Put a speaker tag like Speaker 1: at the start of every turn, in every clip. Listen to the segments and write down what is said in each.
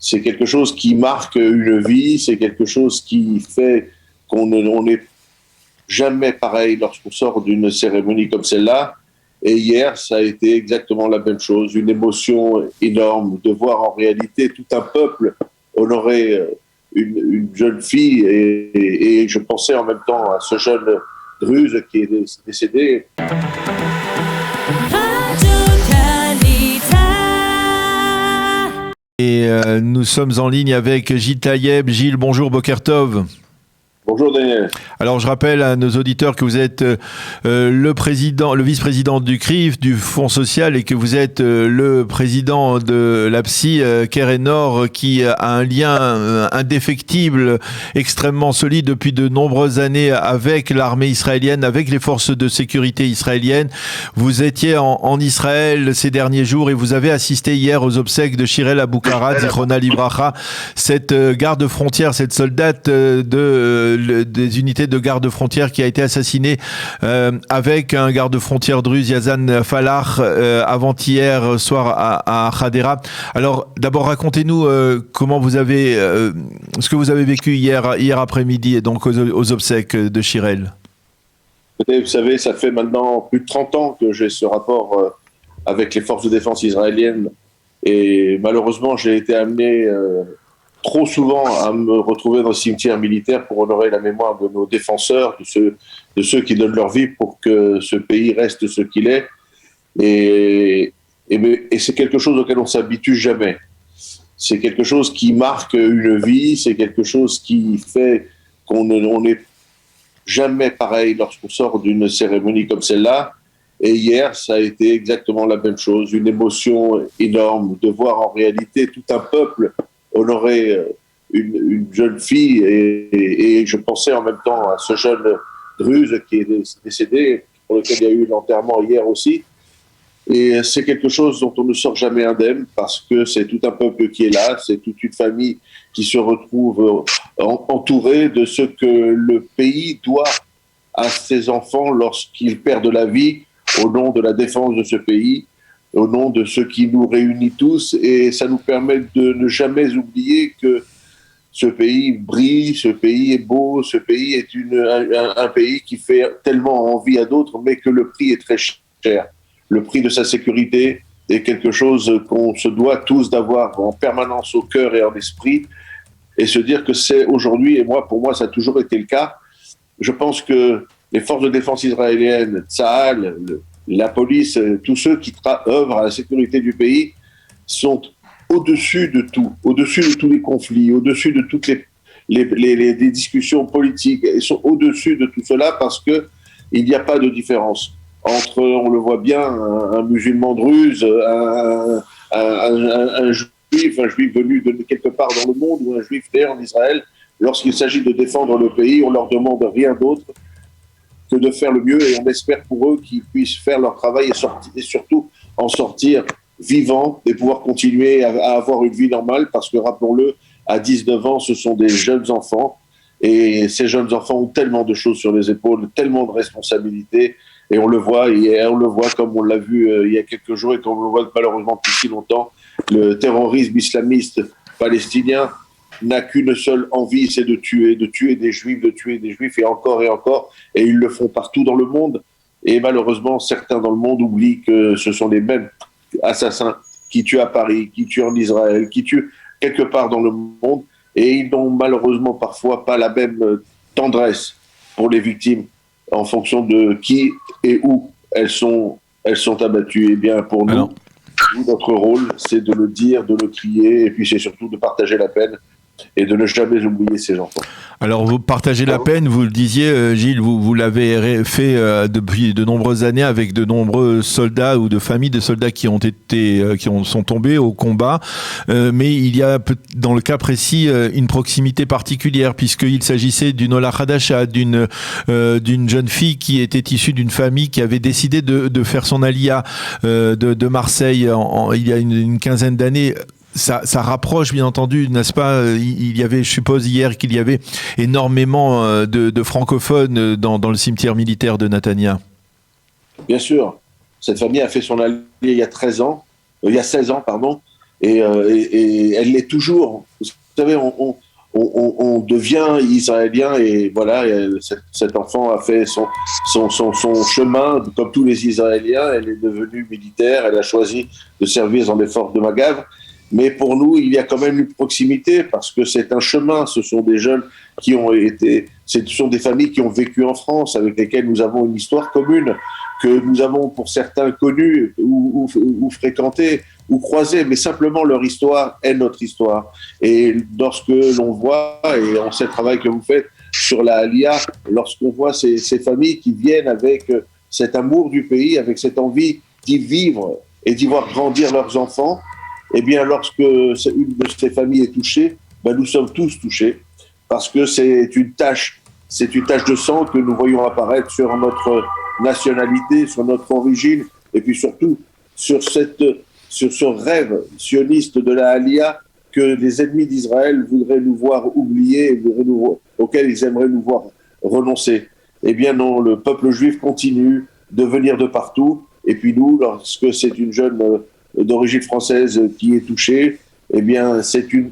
Speaker 1: c'est quelque chose qui marque une vie, c'est quelque chose qui fait qu'on n'est jamais pareil lorsqu'on sort d'une cérémonie comme celle-là. Et hier, ça a été exactement la même chose, une émotion énorme de voir en réalité tout un peuple honorer une jeune fille. Et je pensais en même temps à ce jeune Druze qui est décédé.
Speaker 2: Et nous sommes en ligne avec Gilles Taïeb. Gilles, bonjour, Boker Tov.
Speaker 1: Bonjour Daniel.
Speaker 2: Alors je rappelle à nos auditeurs que vous êtes le vice-président du CRIF, du Fonds social, et que vous êtes le président de l'APSI Keren Or, qui a un lien indéfectible, extrêmement solide depuis de nombreuses années avec l'armée israélienne, avec les forces de sécurité israéliennes. Vous étiez en Israël ces derniers jours et vous avez assisté hier aux obsèques de Shirel Aboukarat, Zichrona Livracha, cette garde frontière, cette soldate des unités de garde-frontière qui a été assassinée avec un garde-frontière druze, Yazan Falach, avant-hier soir à Hadera. Alors, d'abord, racontez-nous comment vous avez, ce que vous avez vécu hier après-midi, et donc aux obsèques de Shirel.
Speaker 1: Vous savez, ça fait maintenant plus de 30 ans que j'ai ce rapport avec les forces de défense israéliennes, et malheureusement, j'ai été amené trop souvent à me retrouver dans le cimetière militaire pour honorer la mémoire de nos défenseurs, de ceux qui donnent leur vie pour que ce pays reste ce qu'il est. Et c'est quelque chose auquel on ne s'habitue jamais. C'est quelque chose qui marque une vie, c'est quelque chose qui fait qu'on n'est jamais pareil lorsqu'on sort d'une cérémonie comme celle-là. Et hier, ça a été exactement la même chose, une émotion énorme de voir en réalité tout un peuple honorer une jeune fille. Et je pensais en même temps à ce jeune Druze qui est décédé, pour lequel il y a eu l'enterrement hier aussi. Et c'est quelque chose dont on ne sort jamais indemne, parce que c'est tout un peuple qui est là, c'est toute une famille qui se retrouve entourée de ce que le pays doit à ses enfants lorsqu'ils perdent la vie au nom de la défense de ce pays, au nom de ce qui nous réunit tous. Et ça nous permet de ne jamais oublier que ce pays brille, ce pays est beau, ce pays est un pays qui fait tellement envie à d'autres, mais que le prix est très cher. Le prix de sa sécurité est quelque chose qu'on se doit tous d'avoir en permanence au cœur et en esprit, et se dire que c'est aujourd'hui, et pour moi ça a toujours été le cas. Je pense que les forces de défense israéliennes, Tsahal, la police, tous ceux qui œuvrent à la sécurité du pays sont au-dessus de tout, au-dessus de tous les conflits, au-dessus de toutes les discussions politiques. Ils sont au-dessus de tout cela parce qu'il n'y a pas de différence entre, on le voit bien, un musulman druze, un juif venu de quelque part dans le monde, ou un juif né en Israël. Lorsqu'il s'agit de défendre le pays, on leur demande rien d'autre que de faire le mieux, et on espère pour eux qu'ils puissent faire leur travail et surtout en sortir vivants et pouvoir continuer à avoir une vie normale, parce que, rappelons-le, à 19 ans, ce sont des jeunes enfants, et ces jeunes enfants ont tellement de choses sur les épaules, tellement de responsabilités, et on le voit comme on l'a vu il y a quelques jours, et comme on le voit malheureusement depuis si longtemps. Le terrorisme islamiste palestinien n'a qu'une seule envie, c'est de tuer des juifs, et encore, et ils le font partout dans le monde. Et malheureusement, certains dans le monde oublient que ce sont les mêmes assassins qui tuent à Paris, qui tuent en Israël, qui tuent quelque part dans le monde, et ils n'ont malheureusement parfois pas la même tendresse pour les victimes en fonction de qui et où elles sont abattues. Et bien pour nous, notre rôle, c'est de le dire, de le crier, et puis c'est surtout de partager la peine et de ne jamais oublier ces enfants.
Speaker 2: Alors, vous partagez la peine, vous le disiez, Gilles, vous l'avez fait depuis de nombreuses années avec de nombreux soldats ou de familles de soldats qui sont tombés au combat. Mais il y a, dans le cas précis, une proximité particulière, puisqu'il s'agissait d'une Ola Hadasha, d'une jeune fille qui était issue d'une famille qui avait décidé de faire son alia de Marseille il y a une quinzaine d'années. Ça rapproche, bien entendu, n'est-ce pas? Il y avait, je suppose, hier qu'il y avait énormément de francophones dans le cimetière militaire de Netanya.
Speaker 1: Bien sûr. Cette famille a fait son allié il y a 16 ans, et elle l'est toujours. Vous savez, on devient israélien et voilà, cet enfant a fait son chemin comme tous les Israéliens. Elle est devenue militaire, elle a choisi de servir dans les forces de Magav. Mais pour nous, il y a quand même une proximité parce que c'est un chemin. Ce sont des jeunes qui ont été, ce sont des familles qui ont vécu en France, avec lesquelles nous avons une histoire commune, que nous avons pour certains connus ou fréquentés ou croisés, mais simplement leur histoire est notre histoire. Et lorsque l'on voit, et on sait le travail que vous faites sur la Aliyah, lorsqu'on voit ces familles qui viennent avec cet amour du pays, avec cette envie d'y vivre et d'y voir grandir leurs enfants, eh bien, lorsque une de ces familles est touchée, ben nous sommes tous touchés parce que c'est une tache de sang que nous voyons apparaître sur notre nationalité, sur notre origine, et puis surtout sur ce rêve sioniste de la Aliyah que les ennemis d'Israël voudraient nous voir oublier, auquel ils aimeraient nous voir renoncer. Eh bien non, le peuple juif continue de venir de partout, et puis nous, lorsque c'est une jeune d'origine française qui est touchée, eh bien, c'est une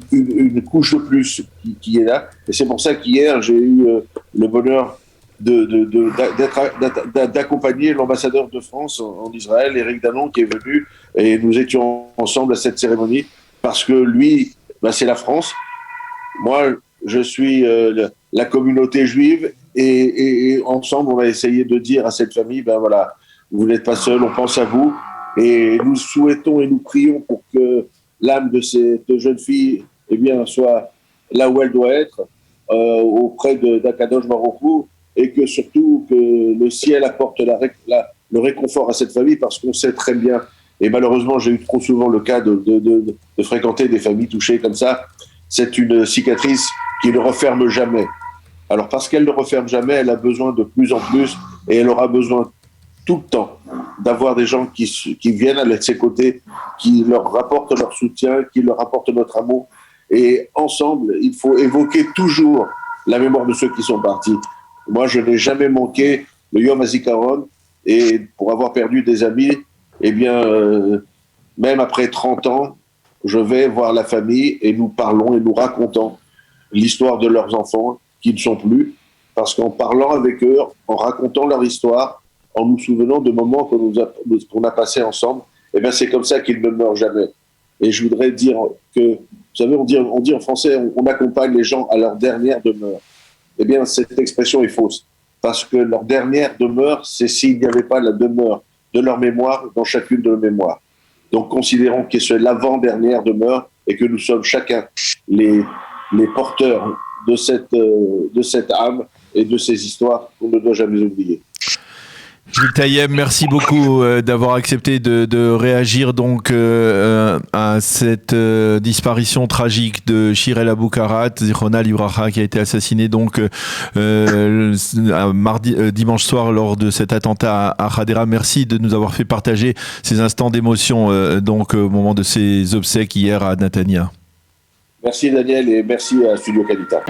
Speaker 1: couche de plus qui est là. Et c'est pour ça qu'hier, j'ai eu le bonheur d'accompagner l'ambassadeur de France en Israël, Éric Danon, qui est venu, et nous étions ensemble à cette cérémonie, parce que lui, ben, c'est la France. Moi, je suis la communauté juive, et ensemble, on va essayer de dire à cette famille, ben voilà, vous n'êtes pas seul, on pense à vous. Et nous souhaitons et nous prions pour que l'âme de cette jeune fille eh bien, soit là où elle doit être, auprès d'Akadosh Baruch Hu, et que surtout que le ciel apporte le réconfort à cette famille, parce qu'on sait très bien, et malheureusement j'ai eu trop souvent le cas de fréquenter des familles touchées comme ça, c'est une cicatrice qui ne referme jamais. Alors parce qu'elle ne referme jamais, elle a besoin de plus en plus, et elle aura besoin tout le temps d'avoir des gens qui viennent à ses côtés, qui leur rapportent leur soutien, qui leur apportent notre amour. Et ensemble, il faut évoquer toujours la mémoire de ceux qui sont partis. Moi, je n'ai jamais manqué le Yom HaZikaron, et pour avoir perdu des amis, eh bien, même après 30 ans, je vais voir la famille et nous parlons et nous racontons l'histoire de leurs enfants qui ne sont plus, parce qu'en parlant avec eux, en racontant leur histoire, en nous souvenant de moments qu'on a passés ensemble, eh bien c'est comme ça qu'ils ne meurent jamais. Et je voudrais dire que, vous savez, on dit en français, on accompagne les gens à leur dernière demeure. Eh bien, cette expression est fausse, parce que leur dernière demeure, c'est s'il n'y avait pas la demeure de leur mémoire dans chacune de nos mémoires. Donc, considérons que c'est l'avant-dernière demeure et que nous sommes chacun les porteurs de cette âme et de ces histoires qu'on ne doit jamais oublier.
Speaker 2: Gilles Taïeb, merci beaucoup d'avoir accepté de réagir donc à cette disparition tragique de Shirel Aboukarat, Zichronah Libracha, qui a été assassiné donc dimanche soir lors de cet attentat à Hadera. Merci de nous avoir fait partager ces instants d'émotion donc au moment de ces obsèques hier à Natania.
Speaker 1: Merci Daniel et merci à Studio Kalita.